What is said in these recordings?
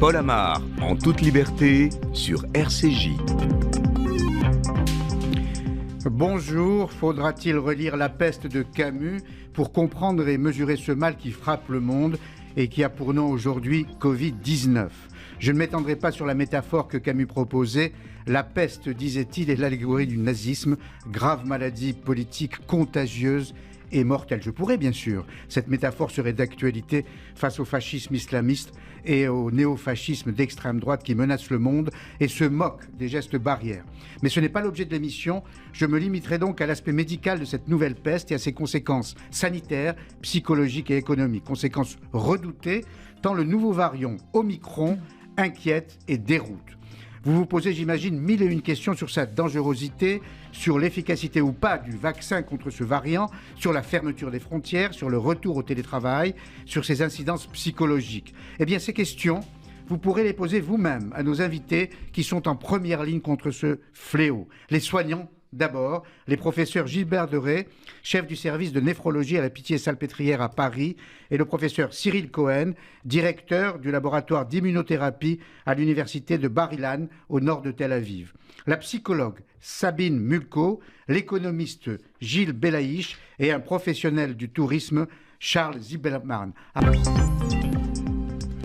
Paul Amar, en toute liberté, sur RCJ. Bonjour, faudra-t-il relire La peste de Camus pour comprendre et mesurer ce mal qui frappe le monde et qui a pour nom aujourd'hui Covid-19 ? Je ne m'étendrai pas sur la métaphore que Camus proposait. La peste, disait-il, est l'allégorie du nazisme, grave maladie politique contagieuse et mortelle. Je pourrais, bien sûr, cette métaphore serait d'actualité face au fascisme islamiste et au néofascisme d'extrême droite qui menace le monde et se moque des gestes barrières. Mais ce n'est pas l'objet de l'émission. Je me limiterai donc à l'aspect médical de cette nouvelle peste et à ses conséquences sanitaires, psychologiques et économiques. Conséquences redoutées, tant le nouveau variant Omicron inquiète et déroute. Vous vous posez, j'imagine, 1001 questions sur sa dangerosité, sur l'efficacité ou pas du vaccin contre ce variant, sur la fermeture des frontières, sur le retour au télétravail, sur ses incidences psychologiques. Eh bien, ces questions, vous pourrez les poser vous-même à nos invités qui sont en première ligne contre ce fléau. Les soignants, d'abord, les professeurs Gilbert Deray, chef du service de néphrologie à la Pitié-Salpêtrière à Paris, et le professeur Cyril Cohen, directeur du laboratoire d'immunothérapie à l'université de Bar-Ilan, au nord de Tel Aviv. La psychologue Sabine Mulko, l'économiste Gilles Belaïch et un professionnel du tourisme, Charles Zibelman.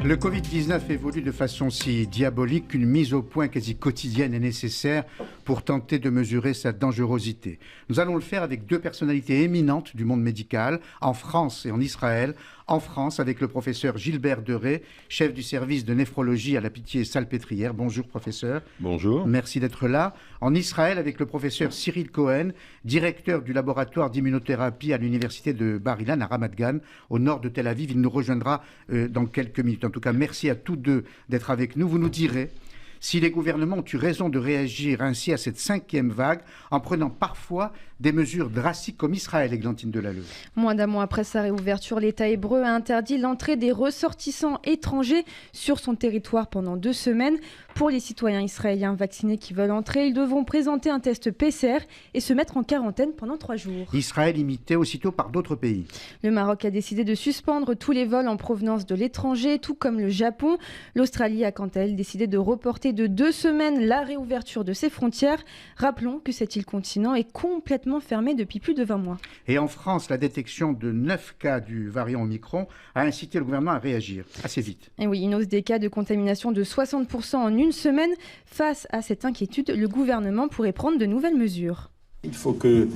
Le Covid-19 évolue de façon si diabolique qu'une mise au point quasi quotidienne est nécessaire pour tenter de mesurer sa dangerosité. Nous allons le faire avec deux personnalités éminentes du monde médical, en France et en Israël. En France, avec le professeur Gilbert Deray, chef du service de néphrologie à la Pitié-Salpêtrière. Bonjour, professeur. Bonjour. Merci d'être là. En Israël, avec le professeur Cyril Cohen, directeur du laboratoire d'immunothérapie à l'université de Bar-Ilan, à Ramat Gan, au nord de Tel Aviv. Il nous rejoindra dans quelques minutes. En tout cas, merci à tous deux d'être avec nous. Vous nous direz si les gouvernements ont eu raison de réagir ainsi à cette cinquième vague en prenant parfois des mesures drastiques comme Israël, Églantine Delalleux. Moins d'un mois après sa réouverture, l'État hébreu a interdit l'entrée des ressortissants étrangers sur son territoire pendant 2 semaines. Pour les citoyens israéliens vaccinés qui veulent entrer, ils devront présenter un test PCR et se mettre en quarantaine pendant 3 jours. Israël imité aussitôt par d'autres pays. Le Maroc a décidé de suspendre tous les vols en provenance de l'étranger, tout comme le Japon. L'Australie a quant à elle décidé de reporter de 2 semaines la réouverture de ses frontières. Rappelons que cette île continent est complètement fermée depuis plus de 20 mois. Et en France, la détection de 9 cas du variant Omicron a incité le gouvernement à réagir assez vite. Et oui, une hausse des cas de contamination de 60% en une semaine. Face à cette inquiétude, le gouvernement pourrait prendre de nouvelles mesures. Il faut que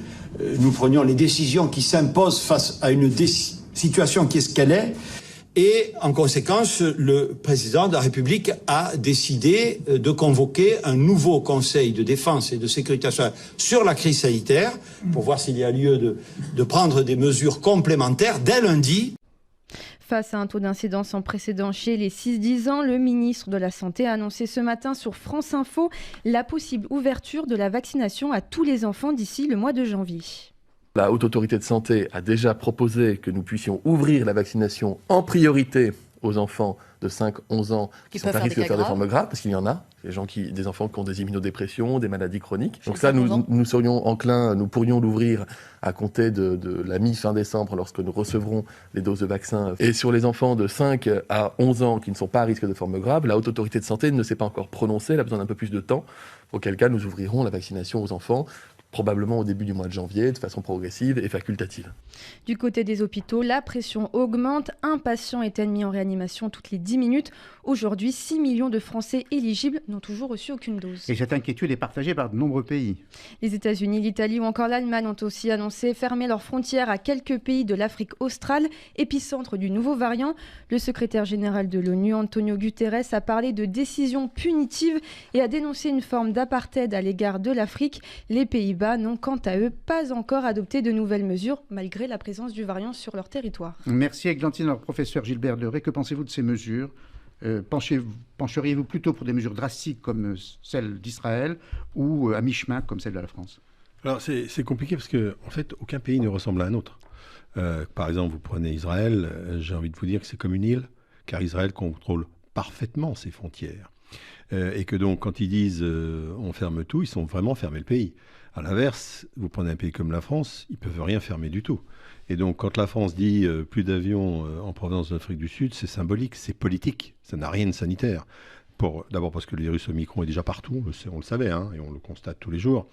nous prenions les décisions qui s'imposent face à une situation qui est ce qu'elle est. Et en conséquence, le président de la République a décidé de convoquer un nouveau conseil de défense et de sécurité nationale sur la crise sanitaire pour voir s'il y a lieu de prendre des mesures complémentaires dès lundi. Face à un taux d'incidence sans précédent chez les 6-10 ans, le ministre de la Santé a annoncé ce matin sur France Info la possible ouverture de la vaccination à tous les enfants d'ici le mois de janvier. La Haute Autorité de Santé a déjà proposé que nous puissions ouvrir la vaccination en priorité aux enfants de 5-11 ans qui sont à risque de faire des formes graves, parce qu'il y en a, des enfants qui ont des immunodépressions, des maladies chroniques. Donc ça, nous serions enclins, nous pourrions l'ouvrir à compter de la mi-fin décembre lorsque nous recevrons les doses de vaccin. Et sur les enfants de 5 à 11 ans qui ne sont pas à risque de formes graves, la Haute Autorité de Santé ne s'est pas encore prononcée, elle a besoin d'un peu plus de temps, auquel cas nous ouvrirons la vaccination aux enfants probablement au début du mois de janvier, de façon progressive et facultative. Du côté des hôpitaux, la pression augmente. Un patient est admis en réanimation toutes les 10 minutes. Aujourd'hui, 6 millions de Français éligibles n'ont toujours reçu aucune dose. Et cette inquiétude est partagée par de nombreux pays. Les États-Unis, l'Italie ou encore l'Allemagne ont aussi annoncé fermer leurs frontières à quelques pays de l'Afrique australe, épicentre du nouveau variant. Le secrétaire général de l'ONU, Antonio Guterres, a parlé de décisions punitives et a dénoncé une forme d'apartheid à l'égard de l'Afrique. Les Pays-Bas n'ont quant à eux pas encore adopté de nouvelles mesures malgré la présence du variant sur leur territoire. Merci Églantine. Alors, professeur Gilbert Deray, que pensez-vous de ces mesures ? Pencheriez-vous plutôt pour des mesures drastiques comme celle d'Israël ou à mi-chemin comme celle de la France ? Alors c'est compliqué parce que en fait aucun pays ne ressemble à un autre. Par exemple, vous prenez Israël, j'ai envie de vous dire que c'est comme une île, car Israël contrôle parfaitement ses frontières. Et que donc, quand ils disent on ferme tout, ils sont vraiment fermés le pays. À l'inverse, vous prenez un pays comme la France, ils ne peuvent rien fermer du tout. Et donc, quand la France dit plus d'avions en provenance de l'Afrique du Sud, c'est symbolique, c'est politique, ça n'a rien de sanitaire. D'abord parce que le virus Omicron est déjà partout, on le savait, hein, et on le constate tous les jours.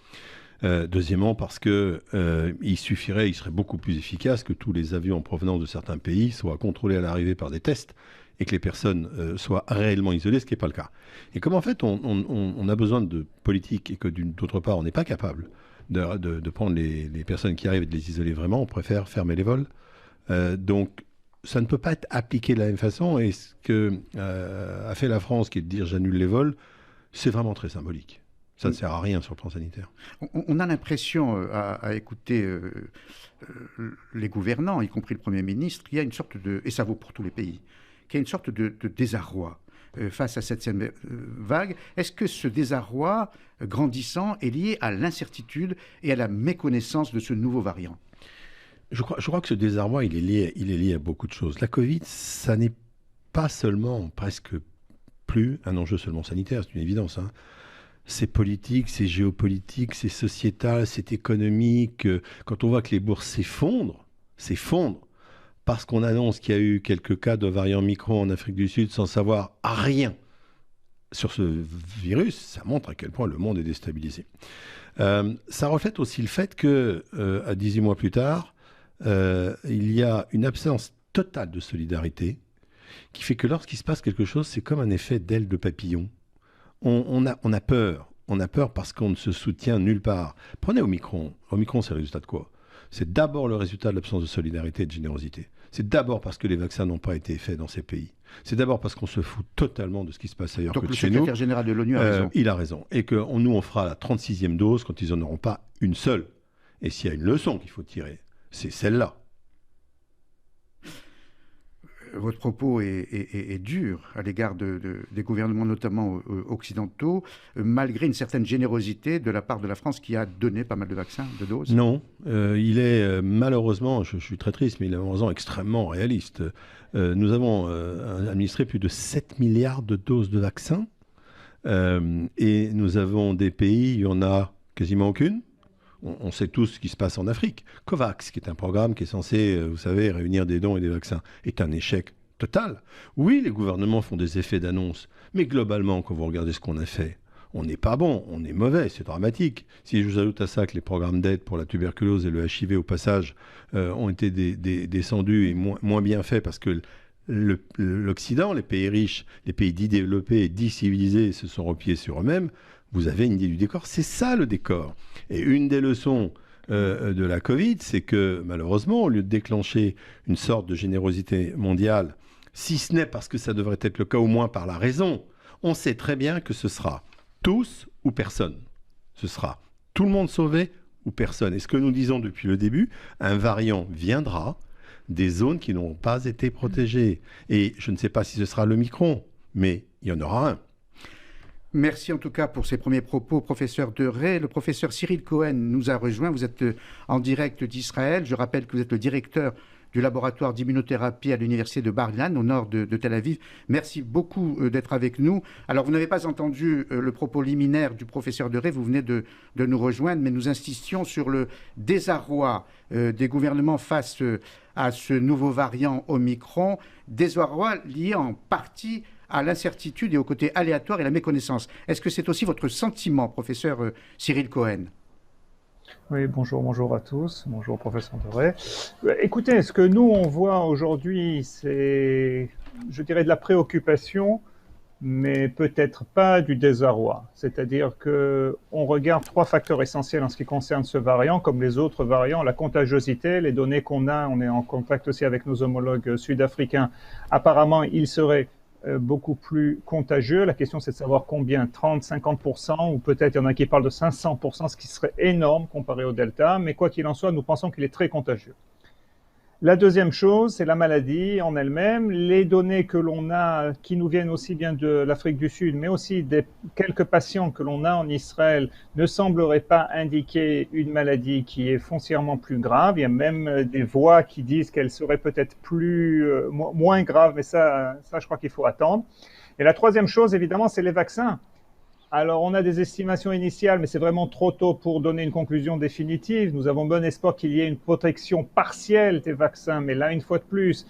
Deuxièmement, parce qu'il serait beaucoup plus efficace que tous les avions en provenance de certains pays soient contrôlés à l'arrivée par des tests et que les personnes soient réellement isolées, ce qui n'est pas le cas. Et comme en fait on a besoin de politique et que d'autre part on n'est pas capable de prendre les personnes qui arrivent et de les isoler vraiment, on préfère fermer les vols. Donc ça ne peut pas être appliqué de la même façon, et ce qu'a fait la France, qui est de dire j'annule les vols, c'est vraiment très symbolique. Ça ne sert à rien sur le plan sanitaire. On a l'impression, à écouter les gouvernants, y compris le Premier ministre, qu'il y a une sorte de, et ça vaut pour tous les pays, qu'il y a une sorte de désarroi face à cette vague. Est-ce que ce désarroi grandissant est lié à l'incertitude et à la méconnaissance de ce nouveau variant ? Je crois que ce désarroi, il est lié à beaucoup de choses. La Covid, ça n'est pas seulement, presque plus, un enjeu seulement sanitaire, c'est une évidence, hein. C'est politique, c'est géopolitique, c'est sociétal, c'est économique. Quand on voit que les bourses s'effondrent, parce qu'on annonce qu'il y a eu quelques cas de variant Omicron en Afrique du Sud sans savoir rien sur ce virus, ça montre à quel point le monde est déstabilisé. Ça reflète aussi le fait que, à 18 mois plus tard, il y a une absence totale de solidarité qui fait que lorsqu'il se passe quelque chose, c'est comme un effet d'aile de papillon. On a peur. On a peur parce qu'on ne se soutient nulle part. Prenez Omicron. Omicron, c'est le résultat de quoi ? C'est d'abord le résultat de l'absence de solidarité et de générosité. C'est d'abord parce que les vaccins n'ont pas été faits dans ces pays. C'est d'abord parce qu'on se fout totalement de ce qui se passe ailleurs que de chez nous. Donc le secrétaire général de l'ONU a raison. Il a raison. Et que nous, on fera la 36e dose quand ils n'en auront pas une seule. Et s'il y a une leçon qu'il faut tirer, c'est celle-là. Votre propos est dur à l'égard des gouvernements, notamment occidentaux, malgré une certaine générosité de la part de la France qui a donné pas mal de vaccins, de doses. Non, il est malheureusement, je suis très triste, mais il est malheureusement extrêmement réaliste. Nous avons administré plus de 7 milliards de doses de vaccins et nous avons des pays, il n'y en a quasiment aucune. On sait tous ce qui se passe en Afrique. COVAX, qui est un programme qui est censé, vous savez, réunir des dons et des vaccins, est un échec total. Oui, les gouvernements font des effets d'annonce, mais globalement, quand vous regardez ce qu'on a fait, on n'est pas bon, on est mauvais, c'est dramatique. Si je vous ajoute à ça que les programmes d'aide pour la tuberculose et le HIV, au passage, ont été descendus et moins bien faits parce que l'Occident, les pays riches, les pays dits développés et dits civilisés se sont repliés sur eux-mêmes, vous avez une idée du décor. C'est ça le décor. Et une des leçons de la Covid, c'est que malheureusement, au lieu de déclencher une sorte de générosité mondiale, si ce n'est parce que ça devrait être le cas au moins par la raison, on sait très bien que ce sera tous ou personne. Ce sera tout le monde sauvé ou personne. Et ce que nous disons depuis le début, un variant viendra des zones qui n'ont pas été protégées. Et je ne sais pas si ce sera l'Omicron, mais il y en aura un. Merci en tout cas pour ces premiers propos, professeur Deray. Le professeur Cyril Cohen nous a rejoint. Vous êtes en direct d'Israël. Je rappelle que vous êtes le directeur du laboratoire d'immunothérapie à l'université de Bar-Ilan, au nord de Tel Aviv. Merci beaucoup d'être avec nous. Alors, vous n'avez pas entendu le propos liminaire du professeur Deray, vous venez de nous rejoindre, mais nous insistions sur le désarroi des gouvernements face à ce nouveau variant Omicron, désarroi lié en partie à l'incertitude et au côté aléatoire et la méconnaissance. Est-ce que c'est aussi votre sentiment, professeur Cyril Cohen ? Oui, bonjour à tous. Bonjour, professeur Deray. Écoutez, ce que nous, on voit aujourd'hui, c'est, je dirais, de la préoccupation, mais peut-être pas du désarroi. C'est-à-dire qu'on regarde 3 facteurs essentiels en ce qui concerne ce variant, comme les autres variants, la contagiosité, les données qu'on a, on est en contact aussi avec nos homologues sud-africains. Apparemment, il serait beaucoup plus contagieux. La question, c'est de savoir combien, 30, 50%, ou peut-être il y en a qui parlent de 500%, ce qui serait énorme comparé au Delta. Mais quoi qu'il en soit, nous pensons qu'il est très contagieux. La deuxième chose, c'est la maladie en elle-même. Les données que l'on a, qui nous viennent aussi bien de l'Afrique du Sud, mais aussi des quelques patients que l'on a en Israël, ne sembleraient pas indiquer une maladie qui est foncièrement plus grave. Il y a même des voix qui disent qu'elle serait peut-être moins grave, mais ça, je crois qu'il faut attendre. Et la troisième chose, évidemment, c'est les vaccins. Alors, on a des estimations initiales, mais c'est vraiment trop tôt pour donner une conclusion définitive. Nous avons bon espoir qu'il y ait une protection partielle des vaccins, mais là, une fois de plus,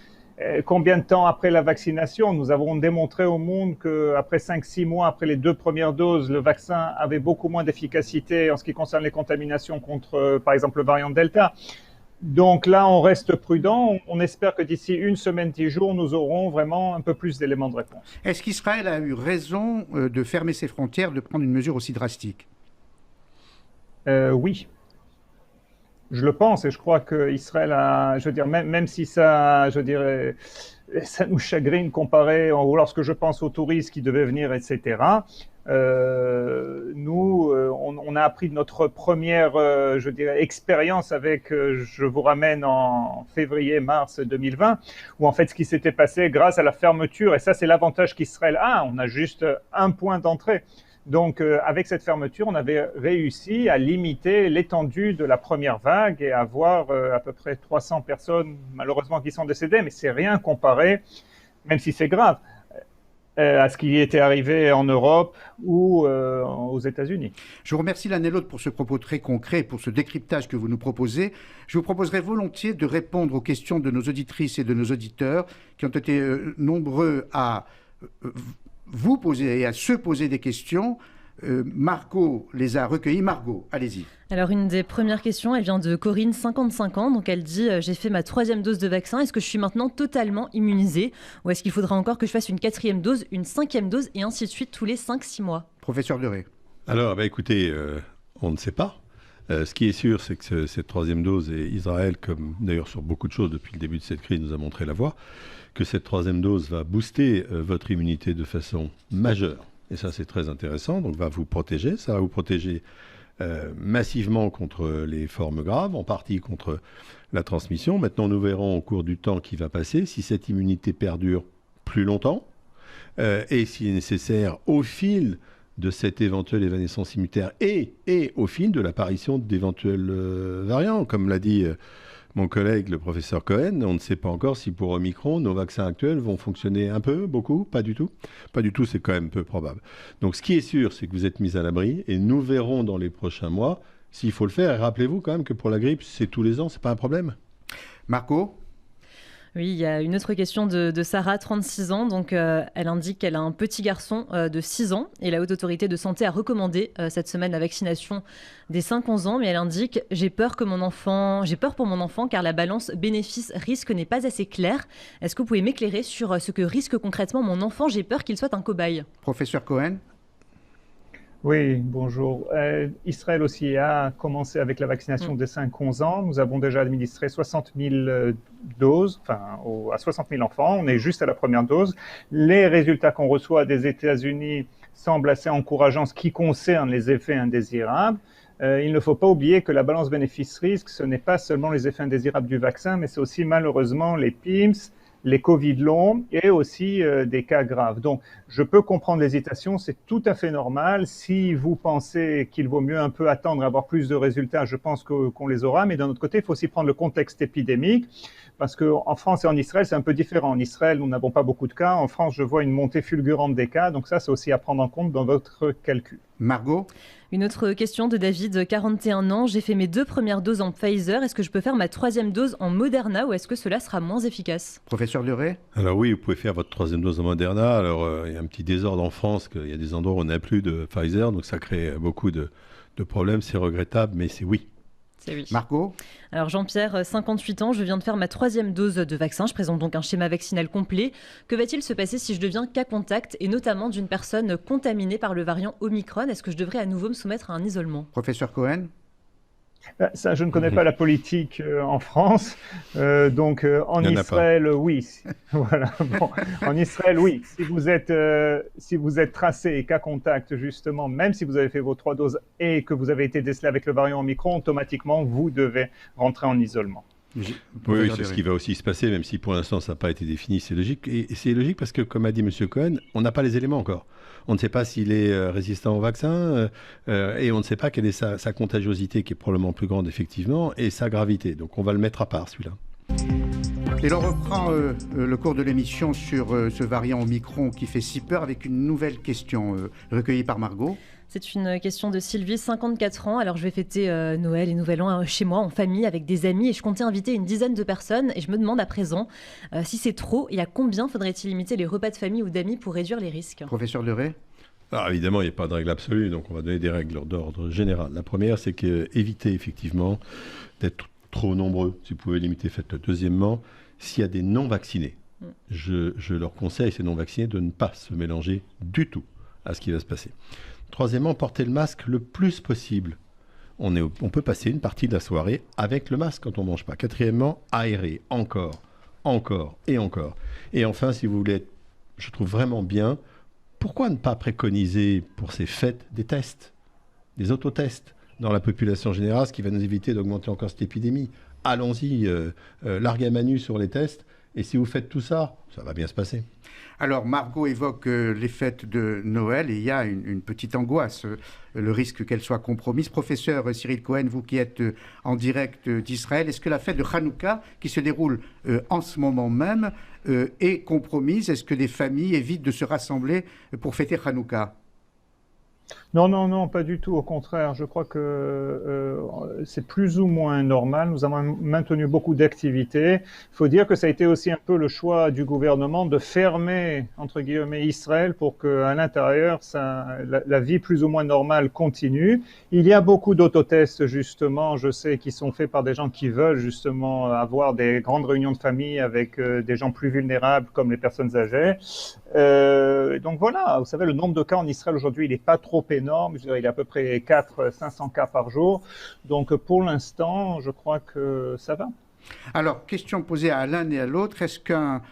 combien de temps après la vaccination? Nous avons démontré au monde qu'après 5-6 mois, après les 2 premières doses, le vaccin avait beaucoup moins d'efficacité en ce qui concerne les contaminations contre, par exemple, le variant Delta. Donc là, on reste prudent. On espère que d'ici 1 semaine, 10 jours, nous aurons vraiment un peu plus d'éléments de réponse. Est-ce qu'Israël a eu raison de fermer ses frontières, de prendre une mesure aussi drastique? Oui. Je le pense et je crois qu'Israël a, je veux dire, même si ça, je dirais, ça nous chagrine comparé, ou lorsque je pense aux touristes qui devaient venir, etc., nous, on a appris de notre première, je dirais, expérience avec, je vous ramène en février-mars 2020, où en fait ce qui s'était passé grâce à la fermeture, et ça c'est l'avantage qu'Israël a, on a juste un point d'entrée. Donc, avec cette fermeture, on avait réussi à limiter l'étendue de la première vague et avoir à peu près 300 personnes, malheureusement, qui sont décédées, mais c'est rien comparé, même si c'est grave, à ce qui était arrivé en Europe ou aux États-Unis. Je vous remercie l'un et l'autre pour ce propos très concret, pour ce décryptage que vous nous proposez. Je vous proposerai volontiers de répondre aux questions de nos auditrices et de nos auditeurs qui ont été nombreux à vous poser et à se poser des questions. Margot les a recueillis. Margot, allez-y. Alors, une des premières questions, elle vient de Corinne, 55 ans. Donc, elle dit « J'ai fait ma 3e dose de vaccin. Est-ce que je suis maintenant totalement immunisée? Ou est-ce qu'il faudra encore que je fasse une 4e dose, une 5e dose et ainsi de suite tous les 5-6 mois ?» Professeur Deray. Alors, écoutez, on ne sait pas. Ce qui est sûr, c'est que cette 3e dose, et Israël, comme d'ailleurs sur beaucoup de choses depuis le début de cette crise, nous a montré la voie, que cette 3e dose va booster votre immunité de façon majeure. Et ça, c'est très intéressant. Donc, va vous protéger. Ça va vous protéger massivement contre les formes graves, en partie contre la transmission. Maintenant, nous verrons au cours du temps qui va passer si cette immunité perdure plus longtemps et s'il est nécessaire au fil de cette éventuelle évanescence immunitaire et au fil de l'apparition d'éventuels variants. Comme l'a dit mon collègue, le professeur Cohen, on ne sait pas encore si pour Omicron, nos vaccins actuels vont fonctionner un peu, beaucoup, pas du tout. Pas du tout, c'est quand même peu probable. Donc ce qui est sûr, c'est que vous êtes mis à l'abri et nous verrons dans les prochains mois s'il faut le faire. Et rappelez-vous quand même que pour la grippe, c'est tous les ans, c'est pas un problème. Marco ? Oui, il y a une autre question de Sarah, 36 ans. Donc, elle indique qu'elle a un petit garçon de 6 ans et la Haute Autorité de Santé a recommandé cette semaine la vaccination des 5-11 ans. Mais elle indique « J'ai peur pour mon enfant car la balance bénéfice-risque n'est pas assez claire. Est-ce que vous pouvez m'éclairer sur ce que risque concrètement mon enfant? J'ai peur qu'il soit un cobaye. » Professeur Cohen. Oui, bonjour. Israël aussi a commencé avec la vaccination des 5-11 ans. Nous avons déjà administré 60 000 doses, à 60 000 enfants. On est juste à la première dose. Les résultats qu'on reçoit des États-Unis semblent assez encourageants en ce qui concerne les effets indésirables. Il ne faut pas oublier que la balance bénéfice-risque, ce n'est pas seulement les effets indésirables du vaccin, mais c'est aussi malheureusement les PIMS, les Covid longs et aussi des cas graves. Donc, je peux comprendre l'hésitation, c'est tout à fait normal. Si vous pensez qu'il vaut mieux un peu attendre et avoir plus de résultats, je pense qu'on les aura. Mais d'un autre côté, il faut aussi prendre le contexte épidémique parce qu'en France et en Israël, c'est un peu différent. En Israël, nous n'avons pas beaucoup de cas. En France, je vois une montée fulgurante des cas. Donc ça, c'est aussi à prendre en compte dans votre calcul. Margot ? Une autre question de David, 41 ans. J'ai fait mes 2 premières doses en Pfizer. Est-ce que je peux faire ma 3e dose en Moderna ou est-ce que cela sera moins efficace? Professeur Deray. Alors oui, vous pouvez faire votre 3e dose en Moderna. Alors il y a un petit désordre en France, qu'il y a des endroits où on n'a plus de Pfizer, donc ça crée beaucoup de problèmes. C'est regrettable, mais c'est oui. C'est oui. Margot. Alors Jean-Pierre, 58 ans, je viens de faire ma 3e dose de vaccin. Je présente donc un schéma vaccinal complet. Que va-t-il se passer si je deviens cas contact et notamment d'une personne contaminée par le variant Omicron? Est-ce que je devrais à nouveau me soumettre à un isolement? Professeur Cohen. Ça, je ne connais pas la politique en France, donc en Israël, oui. Voilà. Bon, en Israël, oui. Si vous êtes tracé et cas contact, justement, même si vous avez fait vos 3 doses et que vous avez été décelé avec le variant Omicron, automatiquement, vous devez rentrer en isolement. Oui, c'est ce qui va aussi se passer, même si pour l'instant ça n'a pas été défini, c'est logique. Et c'est logique parce que, comme a dit M. Cohen, on n'a pas les éléments encore. On ne sait pas s'il est résistant au vaccin et on ne sait pas quelle est sa contagiosité, qui est probablement plus grande, effectivement, et sa gravité. Donc on va le mettre à part, celui-là. Et l'on reprend le cours de l'émission sur ce variant Omicron qui fait si peur avec une nouvelle question recueillie par Margot. C'est une question de Sylvie, 54 ans. Alors, je vais fêter Noël et Nouvel An chez moi, en famille, avec des amis. Et je comptais inviter une dizaine de personnes. Et je me demande à présent si c'est trop et à combien faudrait-il limiter les repas de famille ou d'amis pour réduire les risques. Professeur Deray. Alors, évidemment, il n'y a pas de règle absolue. Donc, on va donner des règles d'ordre général. La première, c'est qu'éviter effectivement d'être trop nombreux. Si vous pouvez limiter, faites-le. Deuxièmement, s'il y a des non-vaccinés, je leur conseille, ces non-vaccinés, de ne pas se mélanger du tout à ce qui va se passer. Troisièmement, porter le masque le plus possible. On peut passer une partie de la soirée avec le masque quand on ne mange pas. Quatrièmement, aérer encore et encore. Et enfin, si vous voulez, je trouve vraiment bien, pourquoi ne pas préconiser pour ces fêtes des tests, des autotests dans la population générale, ce qui va nous éviter d'augmenter encore cette épidémie. Allons-y, largamanu sur les tests. Et si vous faites tout ça, ça va bien se passer. Alors, Margot évoque les fêtes de Noël et il y a une petite angoisse, le risque qu'elles soient compromises. Professeur Cyril Cohen, vous qui êtes en direct d'Israël, est-ce que la fête de Hanouka, qui se déroule en ce moment même, est compromise? Est-ce que les familles évitent de se rassembler pour fêter Hanouka? Non, pas du tout. Au contraire, je crois que c'est plus ou moins normal. Nous avons maintenu beaucoup d'activités. Il faut dire que ça a été aussi un peu le choix du gouvernement de fermer, entre guillemets, Israël pour qu'à l'intérieur, la vie plus ou moins normale continue. Il y a beaucoup d'autotests, justement, je sais, qui sont faits par des gens qui veulent justement avoir des grandes réunions de famille avec des gens plus vulnérables comme les personnes âgées. Donc voilà, vous savez, le nombre de cas en Israël aujourd'hui, il n'est pas trop énorme. Je dirais, il est à peu près 400-500 cas par jour. Donc pour l'instant, je crois que ça va. Alors, question posée à l'un et à l'autre, est-ce qu'un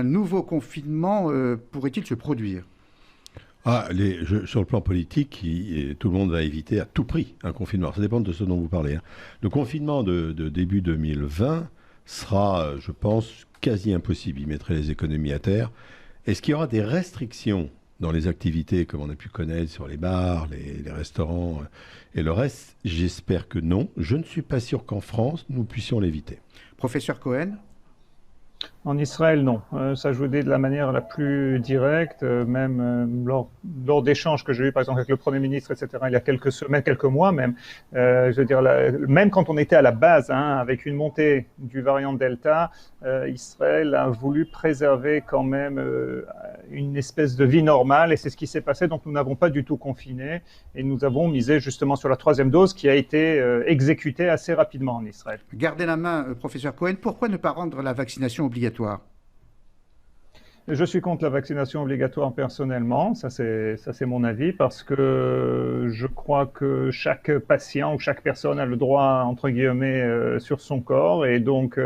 nouveau confinement pourrait-il se produire? Sur le plan politique, tout le monde va éviter à tout prix un confinement. Ça dépend de ce dont vous parlez. Hein. Le confinement de début 2020 sera, je pense, quasi impossible. Il mettrait les économies à terre. Est-ce qu'il y aura des restrictions dans les activités comme on a pu connaître sur les bars, les restaurants et le reste? J'espère que non. Je ne suis pas sûr qu'en France, nous puissions l'éviter. Professeur Cohen? En Israël, non. Ça je vous dis de la manière la plus directe, même lors d'échanges que j'ai eu par exemple avec le Premier ministre, etc., il y a quelques semaines, quelques mois même, je veux dire, même quand on était à la base, avec une montée du variant Delta, Israël a voulu préserver quand même une espèce de vie normale et c'est ce qui s'est passé, donc nous n'avons pas du tout confiné et nous avons misé justement sur la 3e dose qui a été exécutée assez rapidement en Israël. Gardez la main, professeur Cohen, pourquoi ne pas rendre la vaccination obligatoire? Je suis contre la vaccination obligatoire personnellement, ça c'est mon avis, parce que je crois que chaque patient ou chaque personne a le droit, entre guillemets, sur son corps, et donc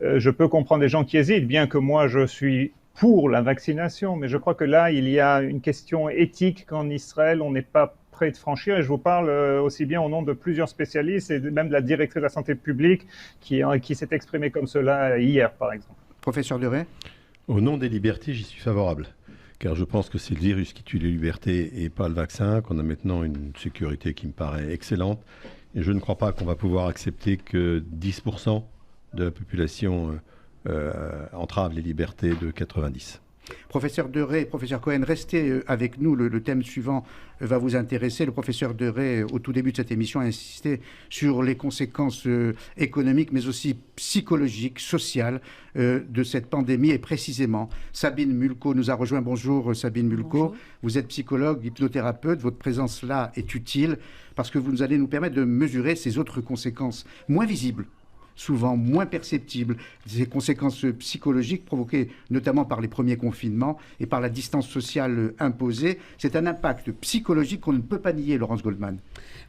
je peux comprendre des gens qui hésitent, bien que moi je suis pour la vaccination, mais je crois que là il y a une question éthique qu'en Israël on n'est pas prêt de franchir, et je vous parle aussi bien au nom de plusieurs spécialistes et même de la directrice de la santé publique qui s'est exprimée comme cela hier par exemple. Professeur Deray? Au nom des libertés, j'y suis favorable, car je pense que c'est le virus qui tue les libertés et pas le vaccin, qu'on a maintenant une sécurité qui me paraît excellente, et je ne crois pas qu'on va pouvoir accepter que 10% de la population entrave les libertés de 90%. Professeur Deray, professeur Cohen, restez avec nous. Le thème suivant va vous intéresser. Le professeur Deray, au tout début de cette émission, a insisté sur les conséquences économiques, mais aussi psychologiques, sociales de cette pandémie. Et précisément, Sabine Mulco nous a rejoint. Bonjour Sabine Mulco. Bonjour. Vous êtes psychologue, hypnothérapeute. Votre présence là est utile parce que vous allez nous permettre de mesurer ces autres conséquences moins visibles, souvent moins perceptibles, ces conséquences psychologiques provoquées notamment par les premiers confinements et par la distance sociale imposée. C'est un impact psychologique qu'on ne peut pas nier, Laurence Goldman.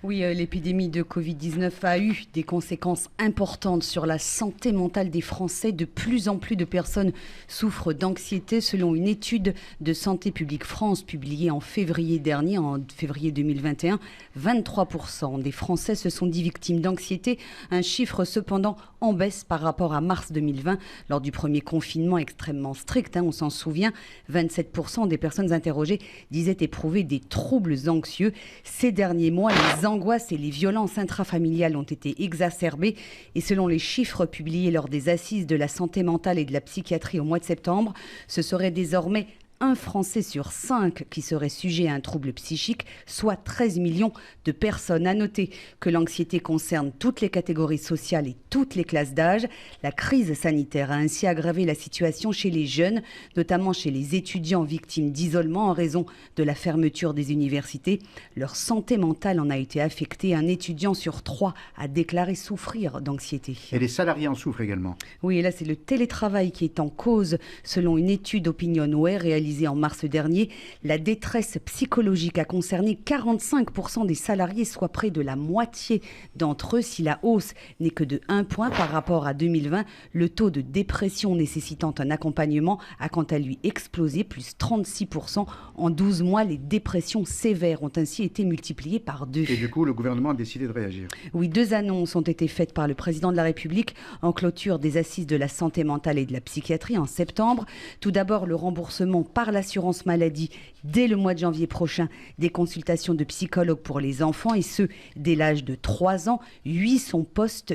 Oui, l'épidémie de Covid-19 a eu des conséquences importantes sur la santé mentale des Français. De plus en plus de personnes souffrent d'anxiété. Selon une étude de Santé publique France publiée en février dernier, en février 2021, 23% des Français se sont dit victimes d'anxiété. Un chiffre cependant en baisse par rapport à mars 2020, lors du premier confinement extrêmement strict. On s'en souvient, 27% des personnes interrogées disaient éprouver des troubles anxieux. Ces derniers mois, les angoisses et les violences intrafamiliales ont été exacerbées. Et selon les chiffres publiés lors des assises de la santé mentale et de la psychiatrie au mois de septembre, ce serait désormais un Français sur 5 qui serait sujet à un trouble psychique, soit 13 millions de personnes. À noter que l'anxiété concerne toutes les catégories sociales et toutes les classes d'âge. La crise sanitaire a ainsi aggravé la situation chez les jeunes, notamment chez les étudiants victimes d'isolement en raison de la fermeture des universités. Leur santé mentale en a été affectée. Un étudiant sur 3 a déclaré souffrir d'anxiété. Et les salariés en souffrent également. Oui, et là c'est le télétravail qui est en cause. Selon une étude OpinionWay réalisée en mars dernier, la détresse psychologique a concerné 45% des salariés, soit près de la moitié d'entre eux. Si la hausse n'est que de 1 point par rapport à 2020, le taux de dépression nécessitant un accompagnement a quant à lui explosé, plus 36%. En 12 mois, les dépressions sévères ont ainsi été multipliées par 2. Et du coup, le gouvernement a décidé de réagir. Oui, 2 annonces ont été faites par le président de la République en clôture des assises de la santé mentale et de la psychiatrie en septembre. Tout d'abord, le remboursement par l'assurance maladie dès le mois de janvier prochain des consultations de psychologues pour les enfants, et ce dès l'âge de 3 ans. 800 postes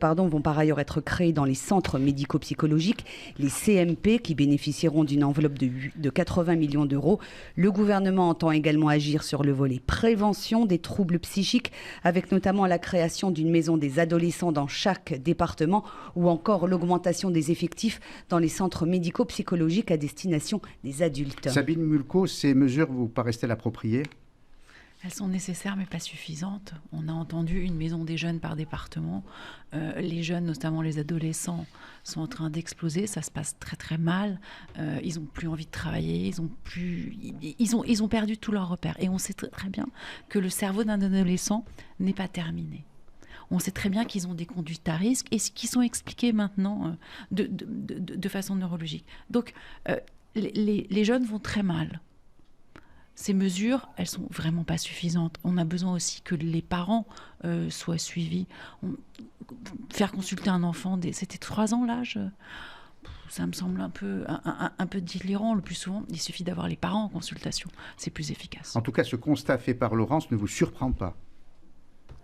vont par ailleurs être créés dans les centres médico-psychologiques, les CMP, qui bénéficieront d'une enveloppe de 80 millions d'euros. Le gouvernement entend également agir sur le volet prévention des troubles psychiques, avec notamment la création d'une maison des adolescents dans chaque département, ou encore l'augmentation des effectifs dans les centres médico-psychologiques à destination des adultes. Sabine Mulco, ces mesures vous paraissent-elles appropriées ? Elles sont nécessaires mais pas suffisantes. On a entendu une maison des jeunes par département. Les jeunes, notamment les adolescents, sont en train d'exploser. Ça se passe très très mal. Ils n'ont plus envie de travailler. Ils ont perdu tous leurs repères. Et on sait très bien que le cerveau d'un adolescent n'est pas terminé. On sait très bien qu'ils ont des conduites à risque et qui sont expliquées maintenant de façon neurologique. Donc, les jeunes vont très mal. Ces mesures, elles sont vraiment pas suffisantes. On a besoin aussi que les parents soient suivis. Faire consulter un enfant, c'était 3 ans l'âge. Ça me semble un peu délirant. Le plus souvent, il suffit d'avoir les parents en consultation. C'est plus efficace. En tout cas, ce constat fait par Laurence ne vous surprend pas.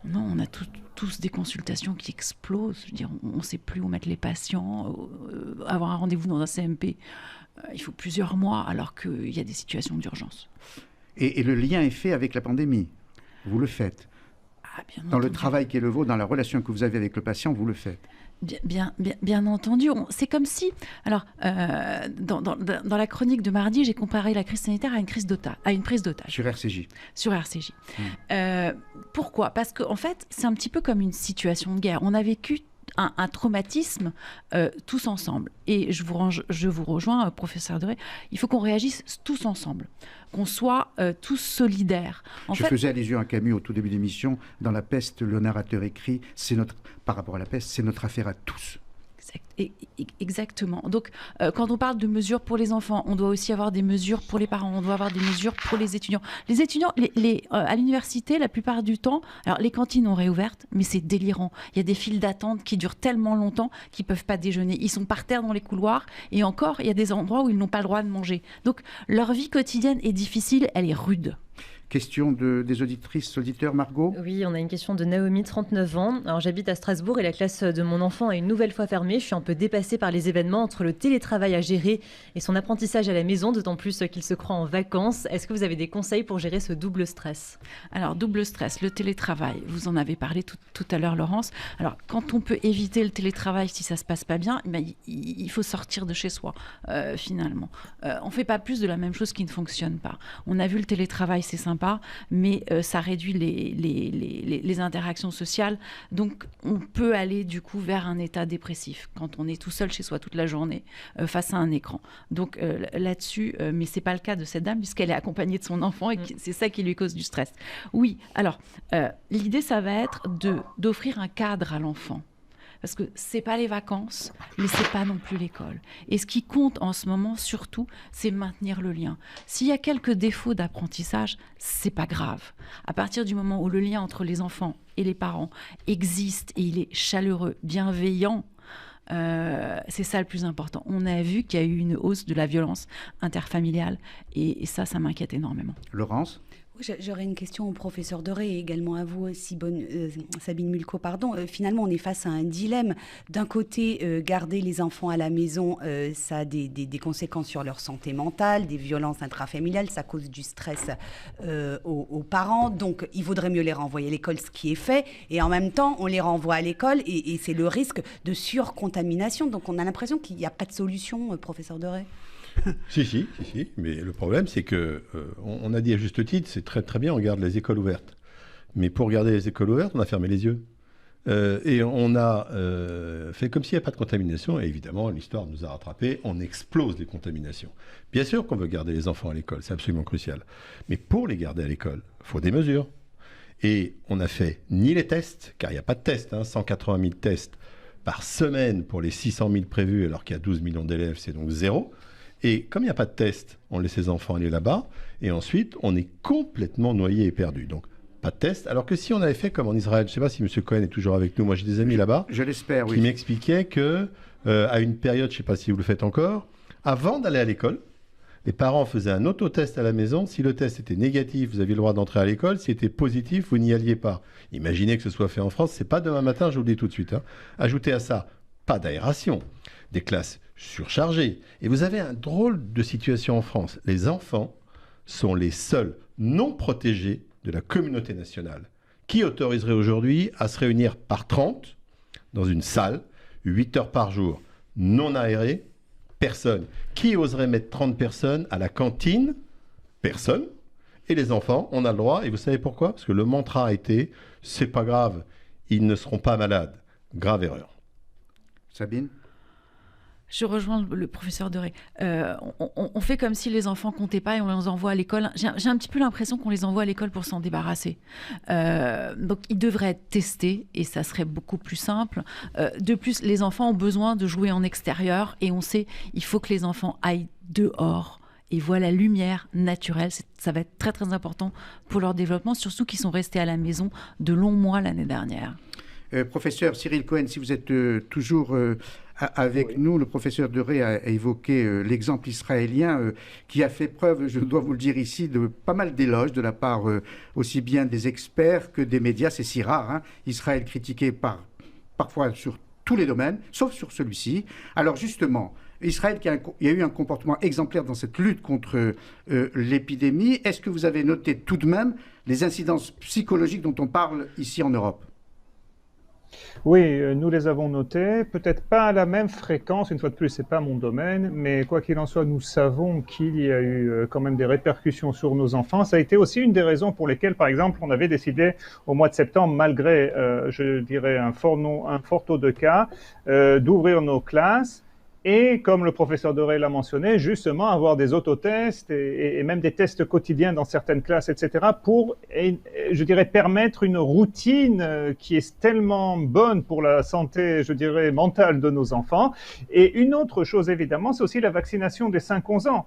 Non, on a tous des consultations qui explosent. Je veux dire, on ne sait plus où mettre les patients. Avoir un rendez-vous dans un CMP, il faut plusieurs mois, alors qu'il y a des situations d'urgence. Et le lien est fait avec la pandémie. Vous le faites. Dans le travail qui est le vôtre, dans la relation que vous avez avec le patient, vous le faites. Bien entendu. C'est comme si... Alors, dans la chronique de mardi, j'ai comparé la crise sanitaire à une prise d'otage. Sur RCJ. Sur RCJ. Pourquoi ? Parce qu'en fait, c'est un petit peu comme une situation de guerre. On a vécu un traumatisme tous ensemble. Et je vous rejoins, professeur Doré, il faut qu'on réagisse tous ensemble, qu'on soit tous solidaires. Je faisais allusion à Camus au tout début de l'émission. Dans La peste, le narrateur écrit, par rapport à la peste, c'est notre affaire à tous. Exactement. Donc, quand on parle de mesures pour les enfants, on doit aussi avoir des mesures pour les parents, on doit avoir des mesures pour les étudiants. Les étudiants, à l'université, la plupart du temps, alors les cantines ont réouvertes, mais c'est délirant. Il y a des files d'attente qui durent tellement longtemps qu'ils ne peuvent pas déjeuner. Ils sont par terre dans les couloirs, et encore, il y a des endroits où ils n'ont pas le droit de manger. Donc, leur vie quotidienne est difficile, elle est rude. Question des auditrices, auditeurs, Margot ? Oui, on a une question de Naomi, 39 ans. Alors, j'habite à Strasbourg et la classe de mon enfant est une nouvelle fois fermée. Je suis un peu dépassée par les événements entre le télétravail à gérer et son apprentissage à la maison, d'autant plus qu'il se croit en vacances. Est-ce que vous avez des conseils pour gérer ce double stress ? Alors, double stress, le télétravail, vous en avez parlé tout à l'heure, Laurence. Alors, quand on peut éviter le télétravail si ça ne se passe pas bien, il faut sortir de chez soi, finalement. On ne fait pas plus de la même chose qui ne fonctionne pas. On a vu le télétravail, c'est sympa, mais ça réduit les interactions sociales. Donc, on peut aller du coup vers un état dépressif quand on est tout seul chez soi toute la journée face à un écran. Donc, là-dessus, mais ce n'est pas le cas de cette dame puisqu'elle est accompagnée de son enfant et c'est ça qui lui cause du stress. Oui, alors, l'idée, ça va être d'offrir un cadre à l'enfant. parce que c'est pas les vacances, mais c'est pas non plus l'école. Et ce qui compte en ce moment, surtout, c'est maintenir le lien. S'il y a quelques défauts d'apprentissage, c'est pas grave. À partir du moment où le lien entre les enfants et les parents existe et il est chaleureux, bienveillant, c'est ça le plus important. On a vu qu'il y a eu une hausse de la violence interfamiliale et ça m'inquiète énormément. Laurence ? J'aurais une question au professeur Doré et également à vous, Sabine Mulcault. Finalement, on est face à un dilemme. D'un côté, garder les enfants à la maison, ça a des conséquences sur leur santé mentale, des violences intrafamiliales, ça cause du stress aux parents. Donc, il vaudrait mieux les renvoyer à l'école, ce qui est fait. Et en même temps, on les renvoie à l'école et c'est le risque de surcontamination. Donc, on a l'impression qu'il n'y a pas de solution, professeur Doré. Si, mais le problème, c'est que on a dit à juste titre, c'est très très bien, on garde les écoles ouvertes. Mais pour garder les écoles ouvertes, on a fermé les yeux. Et on a fait comme s'il n'y avait pas de contamination. Et évidemment, l'histoire nous a rattrapés, on explose les contaminations. Bien sûr qu'on veut garder les enfants à l'école, c'est absolument crucial. Mais pour les garder à l'école, il faut des mesures. Et on n'a fait ni les tests, car il n'y a pas de tests, 180 000 tests par semaine pour les 600 000 prévus, alors qu'il y a 12 millions d'élèves, c'est donc 0. Et comme il n'y a pas de test, on laisse les enfants aller là-bas, et ensuite, on est complètement noyé et perdu. Donc, pas de test. Alors que si on avait fait comme en Israël, je ne sais pas si M. Cohen est toujours avec nous, moi j'ai des amis là-bas, je l'espère, qui m'expliquaient que, à une période, je ne sais pas si vous le faites encore, avant d'aller à l'école, les parents faisaient un autotest à la maison. Si le test était négatif, vous aviez le droit d'entrer à l'école. S'il était positif, vous n'y alliez pas. Imaginez que ce soit fait en France, ce n'est pas demain matin, je vous le dis tout de suite. Ajoutez à ça, pas d'aération, des classes surchargés. Et vous avez un drôle de situation en France. Les enfants sont les seuls non protégés de la communauté nationale. Qui autoriserait aujourd'hui à se réunir par 30 dans une salle, 8 heures par jour, non aérée? Personne. Qui oserait mettre 30 personnes à la cantine? Personne. Et les enfants, on a le droit. Et vous savez pourquoi? Parce que le mantra a été « c'est pas grave, ils ne seront pas malades ». Grave erreur. Sabine? Je rejoins le professeur Doré. On fait comme si les enfants comptaient pas et on les envoie à l'école. J'ai un petit peu l'impression qu'on les envoie à l'école pour s'en débarrasser. Donc, ils devraient être testés et ça serait beaucoup plus simple. De plus, les enfants ont besoin de jouer en extérieur et on sait il faut que les enfants aillent dehors et voient la lumière naturelle. Ça va être très, très important pour leur développement, surtout qu'ils sont restés à la maison de longs mois l'année dernière. Professeur Cyril Cohen, si vous êtes toujours avec nous, le professeur Doré a évoqué l'exemple israélien qui a fait preuve, je dois vous le dire ici, de pas mal d'éloges de la part aussi bien des experts que des médias. C'est si rare, Israël critiqué parfois sur tous les domaines, sauf sur celui-ci. Alors justement, Israël, il y a eu un comportement exemplaire dans cette lutte contre l'épidémie. Est-ce que vous avez noté tout de même les incidences psychologiques dont on parle ici en Europe ? Oui, nous les avons notés, peut-être pas à la même fréquence, une fois de plus, c'est pas mon domaine, mais quoi qu'il en soit, nous savons qu'il y a eu quand même des répercussions sur nos enfants. Ça a été aussi une des raisons pour lesquelles, par exemple, on avait décidé au mois de septembre, malgré, je dirais, un fort taux de cas, d'ouvrir nos classes. Et comme le professeur Doré l'a mentionné, justement avoir des autotests et même des tests quotidiens dans certaines classes, etc. pour, je dirais, permettre une routine qui est tellement bonne pour la santé, je dirais, mentale de nos enfants. Et une autre chose, évidemment, c'est aussi la vaccination des 5-11 ans.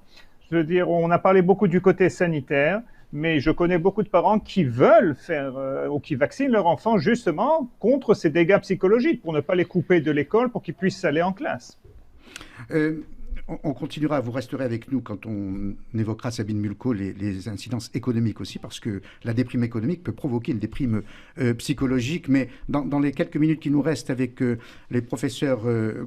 Je veux dire, on a parlé beaucoup du côté sanitaire, mais je connais beaucoup de parents qui veulent faire ou qui vaccinent leurs enfants justement contre ces dégâts psychologiques, pour ne pas les couper de l'école, pour qu'ils puissent aller en classe. On continuera, vous resterez avec nous quand on évoquera, Sabine Mulcault, les incidences économiques aussi, parce que la déprime économique peut provoquer une déprime psychologique. Mais dans les quelques minutes qui nous restent avec les professeurs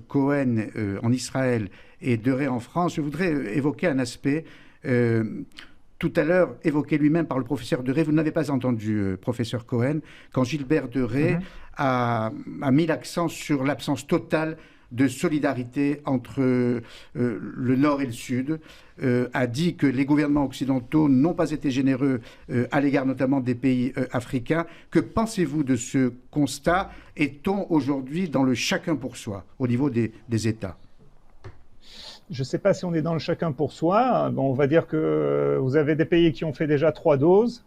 Cohen en Israël et Doré en France, je voudrais évoquer un aspect tout à l'heure évoqué lui-même par le professeur Doré. Vous n'avez pas entendu, professeur Cohen, quand Gilbert Doré a mis l'accent sur l'absence totale de solidarité entre le Nord et le Sud, a dit que les gouvernements occidentaux n'ont pas été généreux à l'égard notamment des pays africains. Que pensez-vous de ce constat? Est-on aujourd'hui dans le chacun pour soi au niveau des États? Je ne sais pas si on est dans le chacun pour soi. Bon, on va dire que vous avez des pays qui ont fait déjà 3 doses.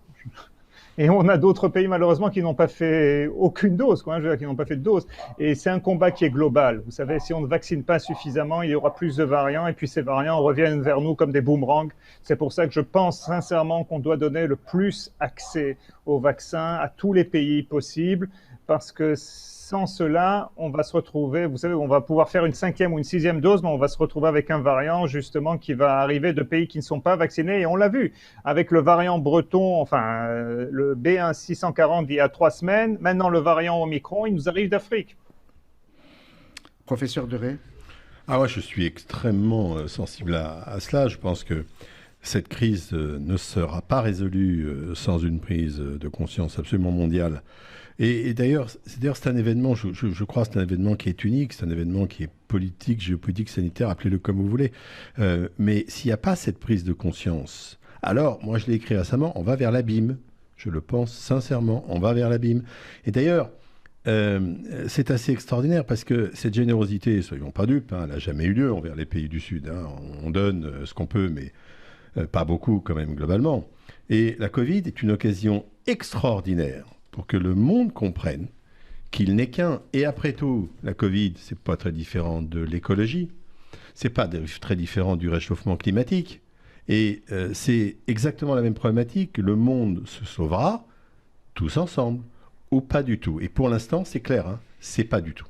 Et on a d'autres pays, malheureusement, qui n'ont pas fait aucune dose, quoi, qui n'ont pas fait de dose. Et c'est un combat qui est global. Vous savez, si on ne vaccine pas suffisamment, il y aura plus de variants, et puis ces variants reviennent vers nous comme des boomerangs. C'est pour ça que je pense sincèrement qu'on doit donner le plus accès aux vaccins à tous les pays possibles, parce que sans cela, on va se retrouver, vous savez, on va pouvoir faire une 5e ou une 6e dose, mais on va se retrouver avec un variant justement qui va arriver de pays qui ne sont pas vaccinés. Et on l'a vu avec le variant breton, enfin le B1640 il y a 3 semaines. Maintenant le variant Omicron, il nous arrive d'Afrique. Professeur Deray. Ah ouais, je suis extrêmement sensible à cela. Je pense que cette crise ne sera pas résolue sans une prise de conscience absolument mondiale. Et d'ailleurs, c'est un événement, je crois, c'est un événement qui est unique, c'est un événement qui est politique, géopolitique, sanitaire, appelez-le comme vous voulez. Mais s'il n'y a pas cette prise de conscience, alors, moi je l'ai écrit récemment, on va vers l'abîme. Je le pense sincèrement, on va vers l'abîme. Et d'ailleurs, c'est assez extraordinaire parce que cette générosité, soyons pas dupes, elle n'a jamais eu lieu envers les pays du Sud. On donne ce qu'on peut, mais pas beaucoup quand même globalement. Et la Covid est une occasion extraordinaire pour que le monde comprenne qu'il n'est qu'un. Et après tout, la Covid, c'est pas très différent de l'écologie, c'est pas très différent du réchauffement climatique. Et c'est exactement la même problématique. Le monde se sauvera tous ensemble, ou pas du tout. Et pour l'instant, c'est clair, c'est pas du tout.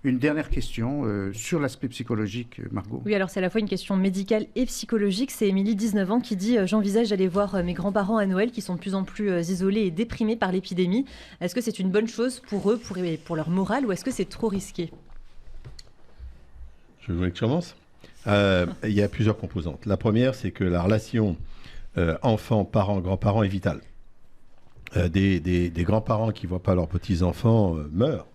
Une dernière question sur l'aspect psychologique, Margot. Oui, alors c'est à la fois une question médicale et psychologique. C'est Émilie, 19 ans, qui dit « J'envisage d'aller voir mes grands-parents à Noël qui sont de plus en plus isolés et déprimés par l'épidémie. Est-ce que c'est une bonne chose pour eux, pour leur morale, ou est-ce que c'est trop risqué ?» Je voulais que je commence. Il y a plusieurs composantes. La première, c'est que la relation enfant, parents, grands-parents est vitale. Des grands-parents qui ne voient pas leurs petits-enfants meurent.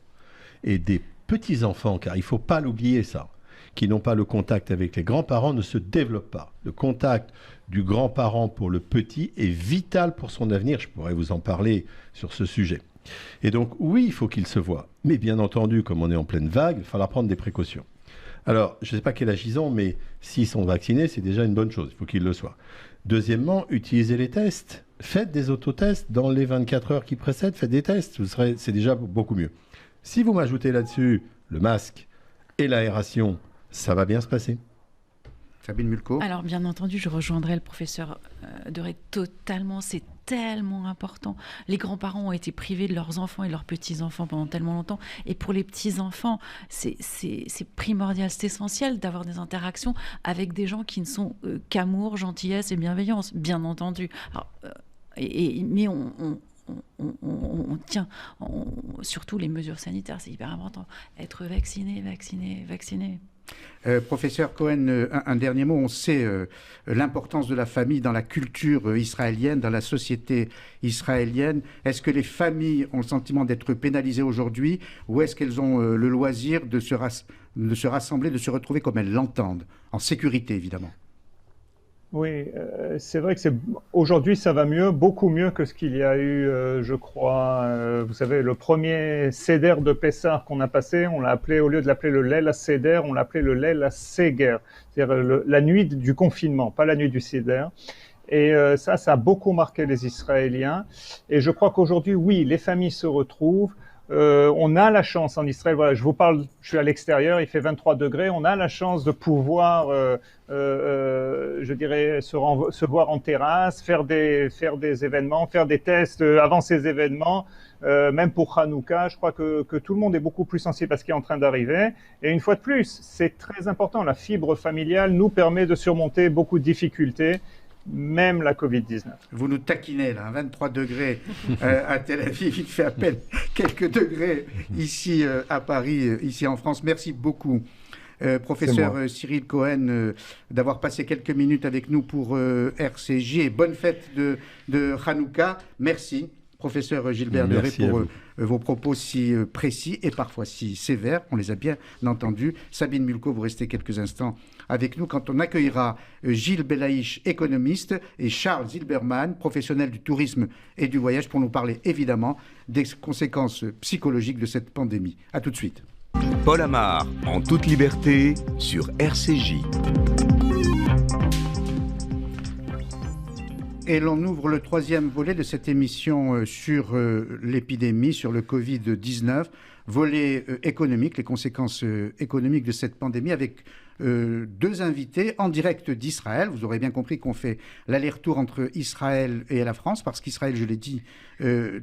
Et des petits-enfants, car il ne faut pas l'oublier ça, qui n'ont pas le contact avec les grands-parents ne se développent pas. Le contact du grand-parent pour le petit est vital pour son avenir. Je pourrais vous en parler sur ce sujet. Et donc, oui, il faut qu'ils se voient. Mais bien entendu, comme on est en pleine vague, il va falloir prendre des précautions. Alors, je ne sais pas quel âge ils ont, mais s'ils sont vaccinés, c'est déjà une bonne chose. Il faut qu'ils le soient. Deuxièmement, utilisez les tests. Faites des autotests dans les 24 heures qui précèdent. Faites des tests. C'est déjà beaucoup mieux. Si vous m'ajoutez là-dessus le masque et l'aération, ça va bien se passer. Sabine Mulco. Alors, bien entendu, je rejoindrai le professeur Deray totalement. C'est tellement important. Les grands-parents ont été privés de leurs enfants et leurs petits-enfants pendant tellement longtemps. Et pour les petits-enfants, c'est primordial, c'est essentiel d'avoir des interactions avec des gens qui ne sont qu'amour, gentillesse et bienveillance, bien entendu. Alors, mais on tient surtout les mesures sanitaires, c'est hyper important. Être vacciné. Professeur Cohen, un dernier mot. On sait l'importance de la famille dans la culture israélienne, dans la société israélienne. Est-ce que les familles ont le sentiment d'être pénalisées aujourd'hui, ou est-ce qu'elles ont le loisir de se rassembler, de se retrouver comme elles l'entendent, en sécurité évidemment? Oui, c'est vrai que aujourd'hui ça va mieux, beaucoup mieux que ce qu'il y a eu, je crois. Vous savez, le premier Seder de Pessah qu'on a passé, on l'a appelé, au lieu de l'appeler le Leil Seder, on l'appelait le Leil Seger, c'est-à-dire la nuit du confinement, pas la nuit du Seder. Et ça a beaucoup marqué les Israéliens. Et je crois qu'aujourd'hui, oui, les familles se retrouvent. On a la chance en Israël, voilà, je vous parle, je suis à l'extérieur, il fait 23 degrés, on a la chance de pouvoir, je dirais, se voir en terrasse, faire des événements, faire des tests avant ces événements, même pour Hanouka. Je crois que tout le monde est beaucoup plus sensible à ce qui est en train d'arriver. Et une fois de plus, c'est très important, la fibre familiale nous permet de surmonter beaucoup de difficultés. Même la Covid-19. Vous nous taquinez là, 23 degrés à Tel Aviv, il fait à peine quelques degrés ici à Paris, ici en France. Merci beaucoup, professeur Cyril Cohen, d'avoir passé quelques minutes avec nous pour RCJ et bonne fête de Hanouka. Merci. Professeur Gilbert Deray, pour vos propos si précis et parfois si sévères. On les a bien entendus. Sabine Mulco, vous restez quelques instants avec nous quand on accueillera Gilles Belaïch, économiste, et Charles Zilberman, professionnel du tourisme et du voyage, pour nous parler évidemment des conséquences psychologiques de cette pandémie. A tout de suite. Paul Amar, en toute liberté, sur RCJ. Et l'on ouvre le troisième volet de cette émission sur l'épidémie, sur le Covid-19, volet économique, les conséquences économiques de cette pandémie, avec deux invités en direct d'Israël. Vous aurez bien compris qu'on fait l'aller-retour entre Israël et la France, parce qu'Israël, je l'ai dit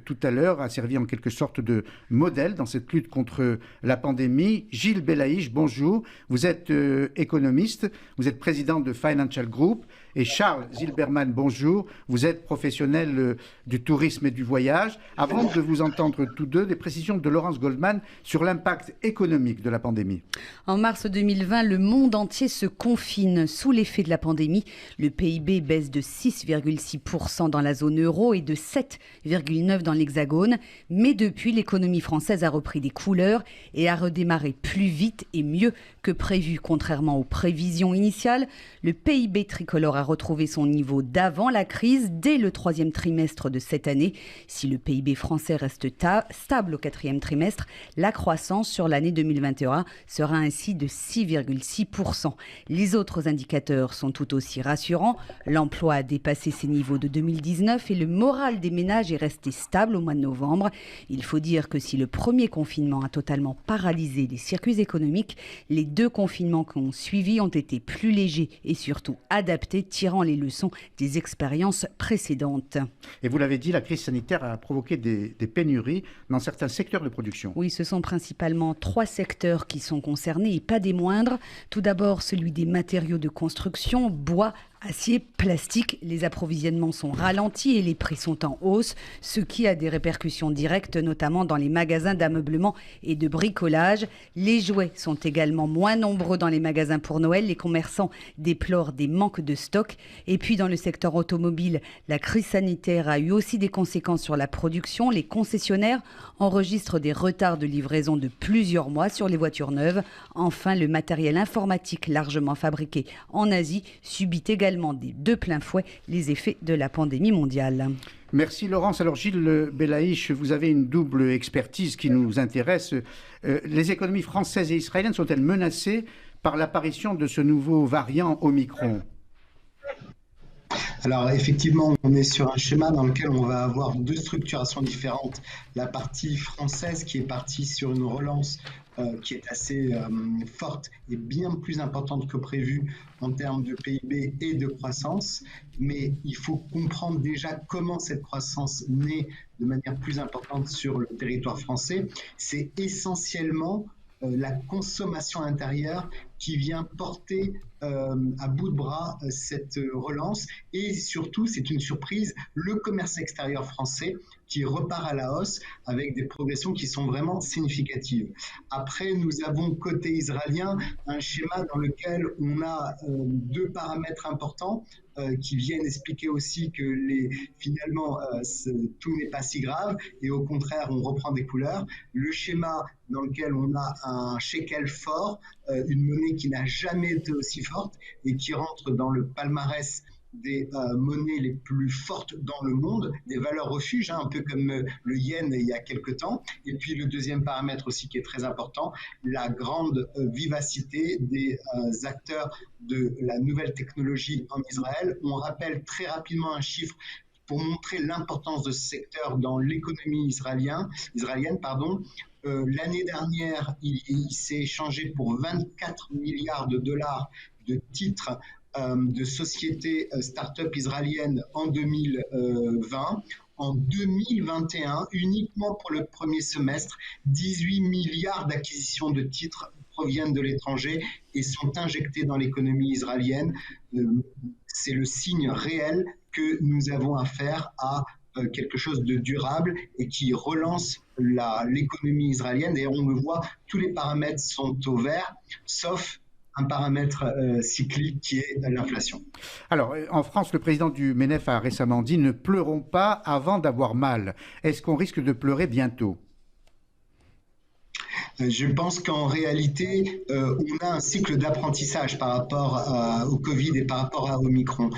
tout à l'heure, a servi en quelque sorte de modèle dans cette lutte contre la pandémie. Gilles Belaïch, bonjour. Vous êtes économiste, vous êtes président de Financial Group. Et Charles Zilberman, bonjour. Vous êtes professionnel du tourisme et du voyage. Avant de vous entendre tous deux, des précisions de Laurence Goldman sur l'impact économique de la pandémie. En mars 2020, le monde entier se confine sous l'effet de la pandémie. Le PIB baisse de 6,6% dans la zone euro et de 7,9% dans l'Hexagone. Mais depuis, l'économie française a repris des couleurs et a redémarré plus vite et mieux que prévu. Contrairement aux prévisions initiales, le PIB tricolore a retrouvé son niveau d'avant la crise dès le troisième trimestre de cette année. Si le PIB français reste stable au quatrième trimestre, la croissance sur l'année 2021 sera ainsi de 6,6%. Les autres indicateurs sont tout aussi rassurants. L'emploi a dépassé ses niveaux de 2019 et le moral des ménages est resté stable au mois de novembre. Il faut dire que si le premier confinement a totalement paralysé les circuits économiques, les deux confinements qui ont suivi ont été plus légers et surtout adaptés, tirant les leçons des expériences précédentes. Et vous l'avez dit, la crise sanitaire a provoqué des pénuries dans certains secteurs de production. Oui, ce sont principalement 3 secteurs qui sont concernés et pas des moindres. Tout d'abord, celui des matériaux de construction, bois, acier, plastique. Les approvisionnements sont ralentis et les prix sont en hausse, ce qui a des répercussions directes, notamment dans les magasins d'ameublement et de bricolage. Les jouets sont également moins nombreux dans les magasins pour Noël. Les commerçants déplorent des manques de stock. Et puis dans le secteur automobile, la crise sanitaire a eu aussi des conséquences sur la production. Les concessionnaires enregistrent des retards de livraison de plusieurs mois sur les voitures neuves. Enfin, le matériel informatique largement fabriqué en Asie subit également de plein fouet les effets de la pandémie mondiale. Merci Laurence. Alors Gilles Belaïch, vous avez une double expertise qui nous intéresse. Les économies françaises et israéliennes sont-elles menacées par l'apparition de ce nouveau variant Omicron ? Alors effectivement, on est sur un schéma dans lequel on va avoir deux structurations différentes. La partie française qui est partie sur une relance qui est assez forte et bien plus importante que prévu en termes de PIB et de croissance. Mais il faut comprendre déjà comment cette croissance naît de manière plus importante sur le territoire français. C'est essentiellement la consommation intérieure qui vient porter à bout de bras cette relance. Et surtout, c'est une surprise, le commerce extérieur français qui repart à la hausse avec des progressions qui sont vraiment significatives. Après, nous avons côté israélien un schéma dans lequel on a deux paramètres importants qui viennent expliquer aussi que finalement tout n'est pas si grave et au contraire on reprend des couleurs. Le schéma dans lequel on a un shekel fort, une monnaie qui n'a jamais été aussi forte et qui rentre dans le palmarès des monnaies les plus fortes dans le monde, des valeurs refuges, un peu comme le yen il y a quelque temps. Et puis le deuxième paramètre aussi qui est très important, la grande vivacité des acteurs de la nouvelle technologie en Israël. On rappelle très rapidement un chiffre pour montrer l'importance de ce secteur dans l'économie israélienne. L'année dernière, il s'est échangé pour 24 milliards de dollars de titres de sociétés start-up israéliennes en 2020. En 2021, uniquement pour le premier semestre, 18 milliards d'acquisitions de titres proviennent de l'étranger et sont injectés dans l'économie israélienne. C'est le signe réel que nous avons affaire à quelque chose de durable et qui relance l'économie israélienne. Et on le voit, tous les paramètres sont au vert, sauf un paramètre cyclique qui est l'inflation. Alors, en France, le président du MENEF a récemment dit « Ne pleurons pas avant d'avoir mal ». Est-ce qu'on risque de pleurer bientôt ? Je pense qu'en réalité, on a un cycle d'apprentissage par rapport au Covid et par rapport à Omicron.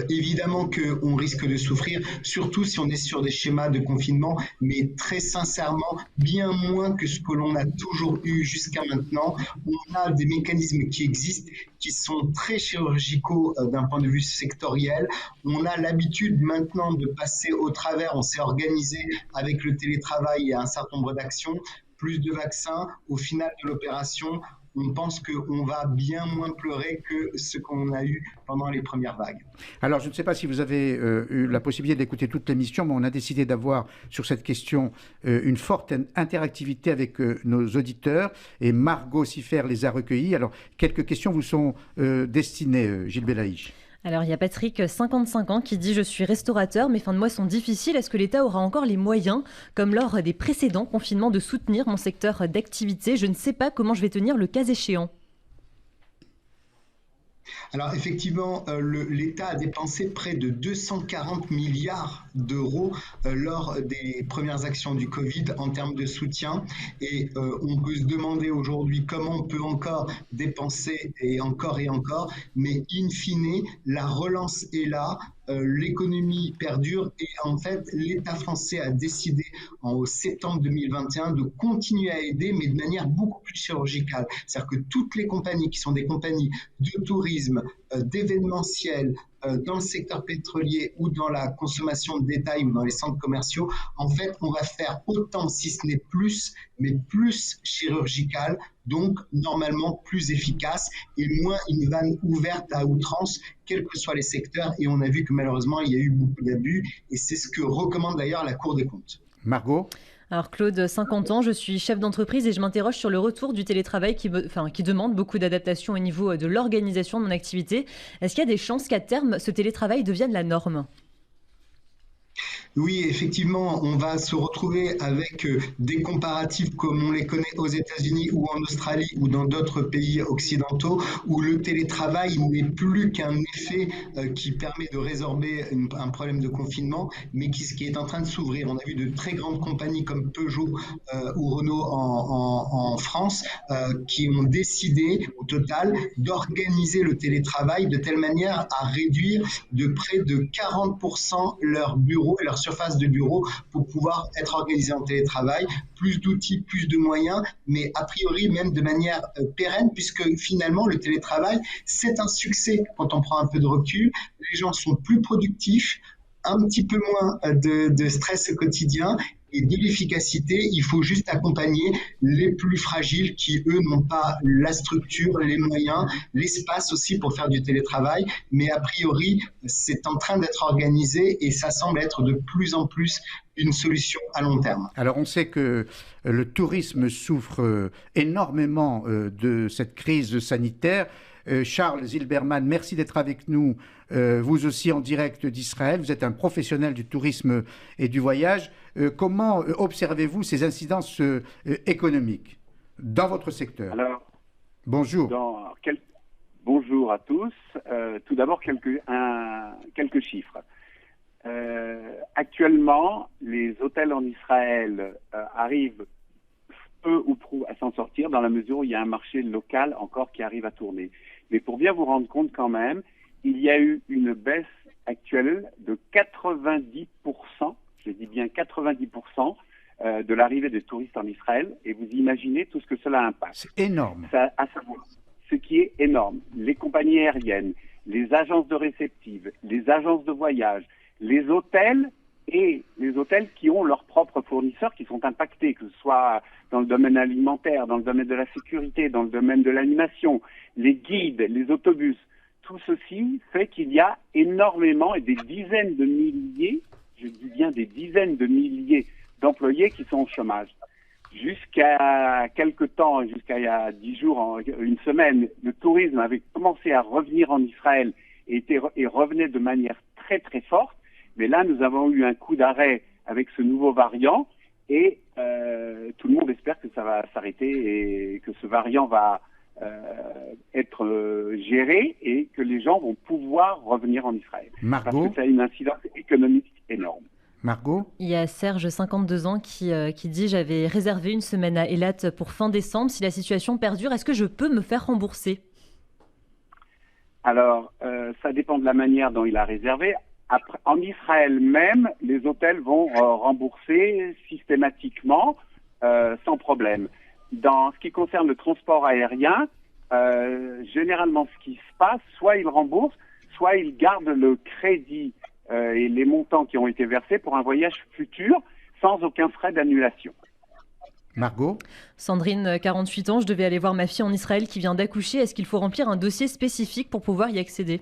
Évidemment qu'on risque de souffrir, surtout si on est sur des schémas de confinement, mais très sincèrement, bien moins que ce que l'on a toujours eu jusqu'à maintenant. On a des mécanismes qui existent, qui sont très chirurgicaux d'un point de vue sectoriel. On a l'habitude maintenant de passer au travers, on s'est organisé avec le télétravail et un certain nombre d'actions. Plus de vaccins, au final de l'opération, on pense qu'on va bien moins pleurer que ce qu'on a eu pendant les premières vagues. Alors, je ne sais pas si vous avez eu la possibilité d'écouter toute l'émission, mais on a décidé d'avoir sur cette question une forte interactivité avec nos auditeurs, et Margot Siffer les a recueillis. Alors, quelques questions vous sont destinées, Gilles Belaïch. Alors, il y a Patrick, 55 ans, qui dit « Je suis restaurateur, mes fins de mois sont difficiles. Est-ce que l'État aura encore les moyens, comme lors des précédents confinements, de soutenir mon secteur d'activité ? Je ne sais pas comment je vais tenir le cas échéant. » Alors effectivement, l'État a dépensé près de 240 milliards d'euros lors des premières actions du Covid en termes de soutien. Et on peut se demander aujourd'hui comment on peut encore dépenser et encore, mais in fine, la relance est là. L'économie perdure et en fait l'État français a décidé en septembre 2021 de continuer à aider, mais de manière beaucoup plus chirurgicale. C'est-à-dire que toutes les compagnies qui sont des compagnies de tourisme, d'événementiel, dans le secteur pétrolier ou dans la consommation de détail ou dans les centres commerciaux, en fait, on va faire autant, si ce n'est plus, mais plus chirurgical, donc normalement plus efficace et moins une vanne ouverte à outrance, quels que soient les secteurs. Et on a vu que malheureusement, il y a eu beaucoup d'abus et c'est ce que recommande d'ailleurs la Cour des comptes. Margot ? Alors Claude, 50 ans, je suis chef d'entreprise et je m'interroge sur le retour du télétravail qui demande beaucoup d'adaptation au niveau de l'organisation de mon activité. Est-ce qu'il y a des chances qu'à terme, ce télétravail devienne la norme ? Oui, effectivement, on va se retrouver avec des comparatifs comme on les connaît aux États-Unis ou en Australie ou dans d'autres pays occidentaux où le télétravail n'est plus qu'un effet qui permet de résorber un problème de confinement, mais qui est en train de s'ouvrir. On a vu de très grandes compagnies comme Peugeot ou Renault en France qui ont décidé au total d'organiser le télétravail de telle manière à réduire de près de 40% leurs bureaux et leurs surface de bureau pour pouvoir être organisé en télétravail, plus d'outils, plus de moyens, mais a priori même de manière pérenne, puisque finalement le télétravail, c'est un succès quand on prend un peu de recul. Les gens sont plus productifs, un petit peu moins de stress au quotidien et de l'efficacité. Il faut juste accompagner les plus fragiles qui, eux, n'ont pas la structure, les moyens, l'espace aussi pour faire du télétravail. Mais a priori, c'est en train d'être organisé et ça semble être de plus en plus une solution à long terme. Alors, on sait que le tourisme souffre énormément de cette crise sanitaire. Charles Zilberman, merci d'être avec nous, vous aussi en direct d'Israël. Vous êtes un professionnel du tourisme et du voyage. Comment observez-vous ces incidences économiques dans votre secteur ? Alors, bonjour. Bonjour à tous. Tout d'abord, quelques chiffres. Actuellement, les hôtels en Israël arrivent peu ou prou à s'en sortir dans la mesure où il y a un marché local encore qui arrive à tourner. Mais pour bien vous rendre compte quand même, il y a eu une baisse actuelle de 90%, je dis bien 90%, de l'arrivée des touristes en Israël. Et vous imaginez tout ce que cela impacte. C'est énorme. À savoir, ce qui est énorme, les compagnies aériennes, les agences de réceptives, les agences de voyage, les hôtels et les hôtels qui ont leurs propres fournisseurs qui sont impactés, que ce soit dans le domaine alimentaire, dans le domaine de la sécurité, dans le domaine de l'animation, les guides, les autobus. Tout ceci fait qu'il y a énormément et des dizaines de milliers, je dis bien des dizaines de milliers d'employés qui sont au chômage. Jusqu'à quelque temps, jusqu'à il y a 10 jours, une semaine, le tourisme avait commencé à revenir en Israël et revenait de manière très très forte. Mais là, nous avons eu un coup d'arrêt avec ce nouveau variant et tout le monde espère que ça va s'arrêter et que ce variant va être géré et que les gens vont pouvoir revenir en Israël. Margot, parce que ça a une incidence économique énorme. Margot ? Il y a Serge, 52 ans, qui dit « J'avais réservé une semaine à Eilat pour fin décembre. Si la situation perdure, est-ce que je peux me faire rembourser ?» Alors, ça dépend de la manière dont il a réservé. Après, en Israël même, les hôtels vont rembourser systématiquement, sans problème. Dans ce qui concerne le transport aérien, généralement, ce qui se passe, soit ils remboursent, soit ils gardent le crédit et les montants qui ont été versés pour un voyage futur sans aucun frais d'annulation. Margot ? Sandrine, 48 ans, je devais aller voir ma fille en Israël qui vient d'accoucher. Est-ce qu'il faut remplir un dossier spécifique pour pouvoir y accéder ?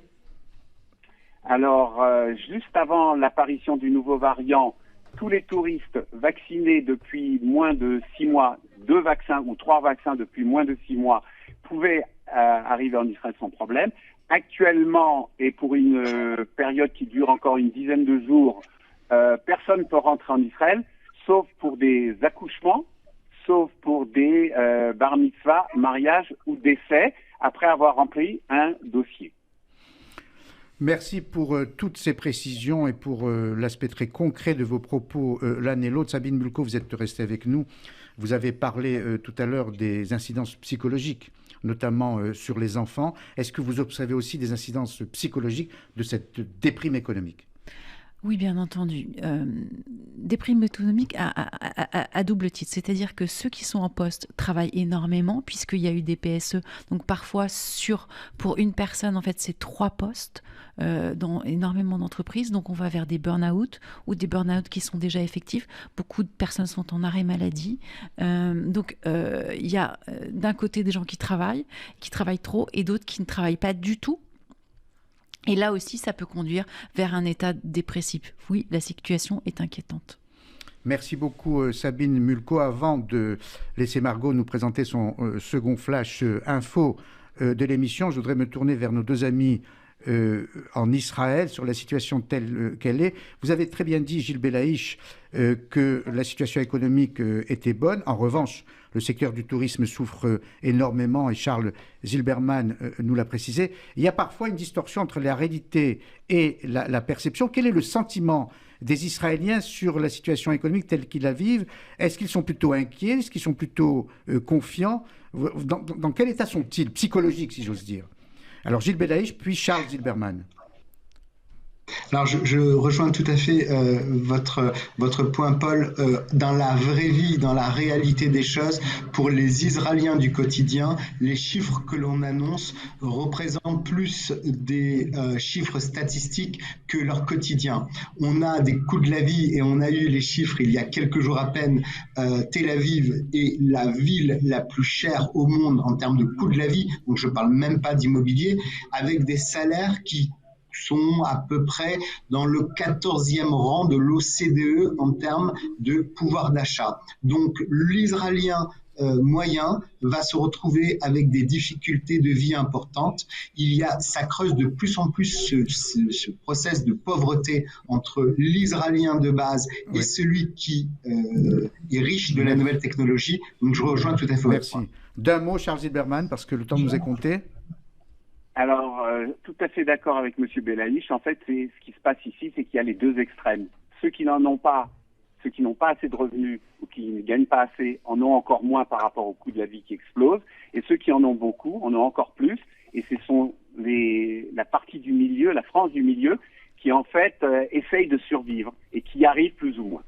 Alors, juste avant l'apparition du nouveau variant, tous les touristes vaccinés depuis moins de 6 mois, 2 vaccins ou 3 vaccins depuis moins de 6 mois, pouvaient arriver en Israël sans problème. Actuellement, et pour une période qui dure encore une dizaine de jours, personne ne peut rentrer en Israël, sauf pour des accouchements, sauf pour des bar mitzvah, mariages ou décès, après avoir rempli un dossier. Merci pour toutes ces précisions et pour l'aspect très concret de vos propos l'un et l'autre. Sabine Mulko, vous êtes restée avec nous. Vous avez parlé tout à l'heure des incidences psychologiques, notamment sur les enfants. Est-ce que vous observez aussi des incidences psychologiques de cette déprime économique ? Oui, bien entendu. Déprime économique à double titre. C'est-à-dire que ceux qui sont en poste travaillent énormément puisqu'il y a eu des PSE. Donc parfois, pour une personne, en fait, c'est 3 postes dans énormément d'entreprises. Donc on va vers des burn-out ou des burn-out qui sont déjà effectifs. Beaucoup de personnes sont en arrêt maladie. Donc il y a d'un côté des gens qui travaillent trop et d'autres qui ne travaillent pas du tout. Et là aussi, ça peut conduire vers un état dépressif. Oui, la situation est inquiétante. Merci beaucoup Sabine Mulko. Avant de laisser Margot nous présenter son second flash info de l'émission, je voudrais me tourner vers nos 2 amis en Israël sur la situation telle qu'elle est. Vous avez très bien dit, Gilles Belaïch, que la situation économique était bonne. En revanche, le secteur du tourisme souffre énormément et Charles Zilberman nous l'a précisé. Il y a parfois une distorsion entre la réalité et la perception. Quel est le sentiment des Israéliens sur la situation économique telle qu'ils la vivent ? Est-ce qu'ils sont plutôt inquiets ? Est-ce qu'ils sont plutôt confiants ? Dans quel état sont-ils, psychologiques si j'ose dire ? Alors Gilles Belaïch, puis Charles Zilberman. Alors je rejoins tout à fait votre point, Paul. Dans la vraie vie, dans la réalité des choses, pour les Israéliens du quotidien, les chiffres que l'on annonce représentent plus des chiffres statistiques que leur quotidien. On a des coûts de la vie et on a eu les chiffres il y a quelques jours à peine. Tel Aviv est la ville la plus chère au monde en termes de coût de la vie, donc je ne parle même pas d'immobilier, avec des salaires qui sont à peu près dans le 14e rang de l'OCDE en termes de pouvoir d'achat. Donc l'Israélien moyen va se retrouver avec des difficultés de vie importantes. Ça creuse de plus en plus ce process de pauvreté entre l'Israélien de base et celui qui est riche de la nouvelle technologie. Donc je rejoins tout à fait. Merci. D'un mot, Charles Zilberman, parce que le temps nous est compté. Alors, tout à fait d'accord avec M. Belaïch. En fait, ce qui se passe ici, c'est qu'il y a les 2 extrêmes. Ceux qui n'en ont pas, ceux qui n'ont pas assez de revenus ou qui ne gagnent pas assez, en ont encore moins par rapport au coût de la vie qui explose. Et ceux qui en ont beaucoup, en ont encore plus. Et ce sont la partie du milieu, la France du milieu, qui en fait essaye de survivre et qui y arrive plus ou moins.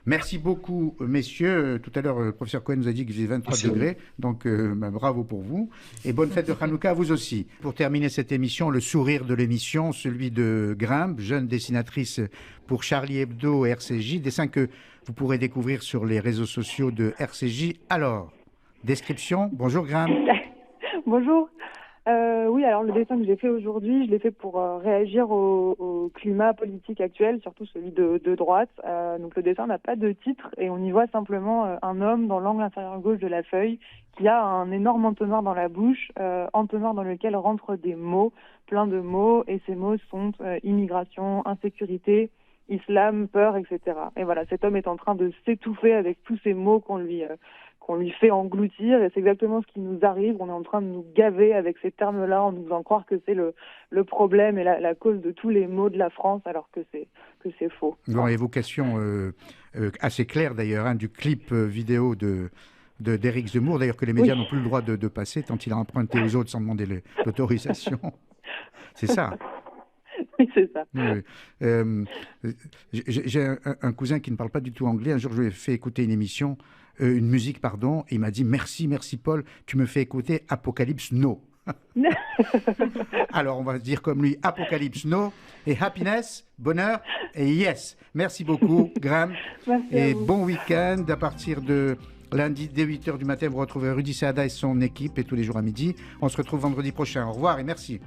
Merci beaucoup, messieurs. Tout à l'heure, le professeur Cohen nous a dit qu'il faisait 23 degrés, donc bravo pour vous. Et bonne fête de Hanouka à vous aussi. Pour terminer cette émission, le sourire de l'émission, celui de Grimpe, jeune dessinatrice pour Charlie Hebdo et RCJ, dessin que vous pourrez découvrir sur les réseaux sociaux de RCJ. Alors, description. Bonjour Grimpe. Bonjour. Oui, alors le dessin que j'ai fait aujourd'hui, je l'ai fait pour réagir au climat politique actuel, surtout celui de droite. Donc le dessin n'a pas de titre et on y voit simplement un homme dans l'angle inférieur gauche de la feuille qui a un énorme entonnoir dans la bouche, entonnoir dans lequel rentrent des mots, plein de mots, et ces mots sont immigration, insécurité, islam, peur, etc. Et voilà, cet homme est en train de s'étouffer avec tous ces mots qu'on lui fait engloutir, et c'est exactement ce qui nous arrive. On est en train de nous gaver avec ces termes-là en nous faisant croire que c'est le problème et la cause de tous les maux de la France, alors que c'est faux. Bon, évocation assez claire d'ailleurs du clip vidéo d'Éric Zemmour, d'ailleurs que les médias n'ont plus le droit de passer tant il a emprunté aux autres sans demander l'autorisation. C'est ça. Oui, c'est ça. Oui. J'ai un cousin qui ne parle pas du tout anglais. Un jour, je lui ai fait écouter une musique, pardon, et il m'a dit « Merci Paul, tu me fais écouter Apocalypse Now ». Alors, on va se dire comme lui, Apocalypse Now et Happiness, bonheur et yes. Merci beaucoup, Graham. Merci et bon week-end. À partir de lundi, dès 8h du matin, vous retrouverez Rudy Saada et son équipe, et tous les jours à midi. On se retrouve vendredi prochain. Au revoir et merci.